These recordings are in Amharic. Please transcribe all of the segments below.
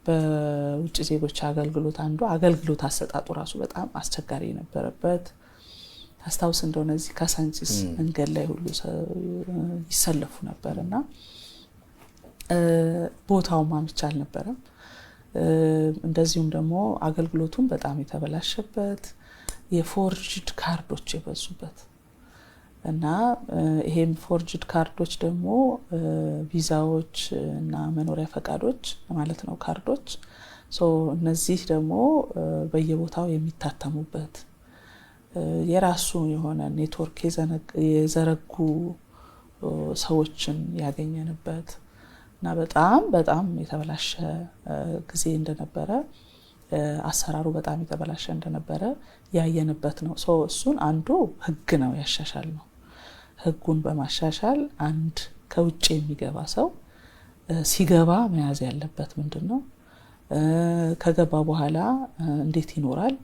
በውጭ ዜጎች አገልግሎት አንዱ አገልግሎት አሰጣጡ ራሱ በጣም አስቸጋሪ የነበረበት ታስታውስ እንደሆነ እዚህ ካሳንቺስ መንገድ ላይ ሁሉ ይሰለፉ ነበርና ቦታው ማምቻ አልነበረም። እንደዚሁም ደግሞ አገልግሎቱን በጣም የተበላሸበት የፎርጅድ ካርዶች የበዙበት እና ይሄም ፎርጅድ ካርዶች ደግሞ ቪዛዎች እና መኖሪያ ፈቃዶች ማለት ነው ካርዶች እነዚህ ደግሞ በየቦታው የሚታተሙበት የራሱ የሆነ ኔትወርክ የዘረጉ ሰዎችን ያገኘንበት እና በጣም የተበላሸ ጊዜ እንደነበረ አሰራሩ በጣም የተበላሸ እንደነበረ ያየንበት ነው። እሱን አንዱ ህግ ነው ያሻሻል ነው። ህጉን በማሻሻል አንድ ከውጭ የሚገባ ሰው ሲገባ መያዝ ያለበት ምንድነው? ከገባ በኋላ እንዴት ይኖራል?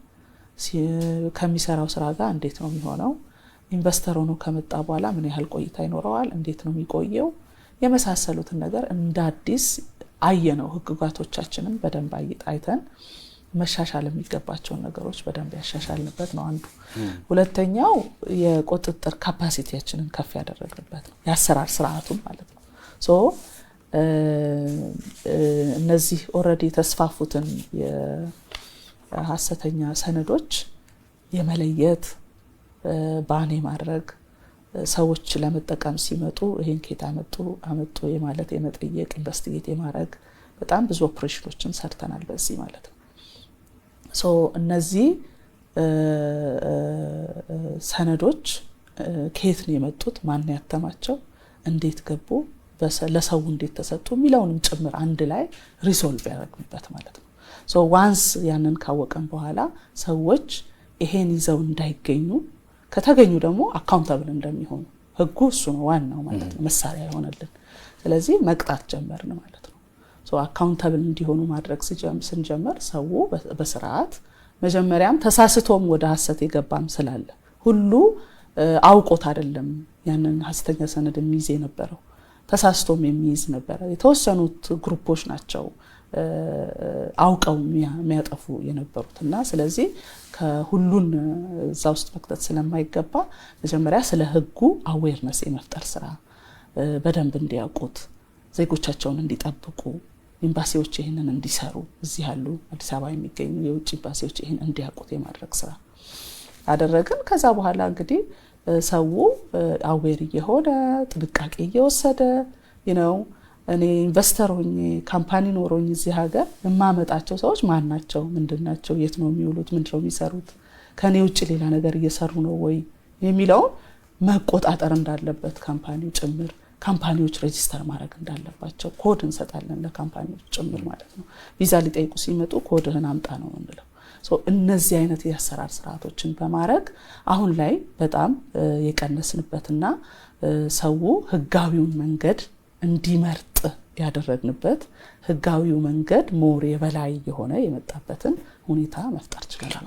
ከሚሰራው ስራ ጋር እንዴት ነው የሚሆነው? ኢንቨስተር ሆኖ ከመጣ በኋላ ምን ያህል ቆይታ ይኖረዋል? እንዴት ነው የሚቆየው? የመሳሰሉትን ነገር እንዳዲስ አየነው። ህግጋቶቻችንን በደንብ አይተን መሻሻል የሚገባቸው ነገሮች በደንብ ያሻሻልንበት ነው አንዱ። ሁለተኛው የቁጥጥር ካፓሲቲያችንን ከፍ ያደረግንበት ነው። ያሰራር ስርዓቱን ማለት ነው። እነዚህ ኦሬዲ ተስፋፉትን የሐሰተኛ ሰነዶች የመለየት ባኔ ማድረግ ሰዎች ለመጠቀም ሲመጡ ይሄን ከታ አመጡ የማለት የመጠየቅ ኢንቨስቲጌት የማድረግ በጣም ብዙ ኦፕሬሽኖችን ሰርተናል በዚህ ማለት ነው። እነዚህ ሰነዶች ከየት ነው የመጡት? ማን ያተማቸው? እንዴት ገቡ? ለሰው እንዴት ተሰጡ? የሚለውንም ጭምር አንድ ላይ ሪዞልቭ ያደረግንበት ማለት ነው። ዋንስ ያንን ካወቀን በኋላ ሰዎች ይሄን ይዘው እንዳይገኙ ከተገኙ ደግሞ አካውንታብል እንደሚሆኑ ህጉ እሱ ነው ዋናው ማለት ነው መሳሪያ ይሆነልን። ስለዚህ መቅጣት ጀመርን ማለት ነው። አካውንታብል እንዲሆኑ ማድረግ ስንጀምር ሰው በስርዓት መጀመሪያም ተሳስቶም ወደ ሐሰት የገባም ስላለ ሁሉ አውቆት አይደለም ያንን ሐሰተኛ ሰነድ የሚይዝ የነበረው ተሳስቶም የሚይዝ ነበር። የተወሰኑት ግሩፖች ናቸው አውቀው የሚያጠፉ የነበሩትና ስለዚህ ከሁሉን እዛ ውስጥ መክተት ስለማይገባ መጀመሪያ ስለ ህጉ አዌርነስ የመፍጠር ስራ በደንብ እንዲያውቁት ዜጎቻቸውን እንዲጠብቁ ኤምባሲዎች ይሄንን እንዲሰሩ እዚህ ያሉ አዲስ አበባ የሚገኙ የውጭ ኤምባሲዎች ይሄን እንዲያውቁት የማድረግ ስራ አደረግን። ከዛ በኋላ እንግዲህ ሰው አዌር የሆነ ጥንቃቄ እየወሰደ እኔ ኢንቨስተር ሆኜ ካምፓኒ ኖሮኝ እዚህ ሀገር የማመጣቸው ሰዎች ማን ናቸው? ምንድናቸው? የት ነው የሚውሉት? ምንድነው የሚሰሩት? ከኔ ውጭ ሌላ ነገር እየሰሩ ነው ወይ የሚለው መቆጣጠር እንዳለበት ካምፓኒው ጭምር ካምፓኒዎች ሬጂስተር ማድረግ እንዳለባቸው ኮድ እንሰጣለን ለካምፓኒዎች ጭምር ማለት ነው። ቪዛ ሊጠይቁ ሲመጡ ኮድህን አምጣ ነው እንለው። እነዚህ አይነት የአሰራር ስርዓቶችን በማድረግ አሁን ላይ በጣም የቀነስንበትና ሰው ህጋዊውን መንገድ እንዲመርጥ ያደረግንበት ህጋዊው መንገድ ሞር የበላይ የሆነ የመጣበትን ሁኔታ መፍጠር ችለናል።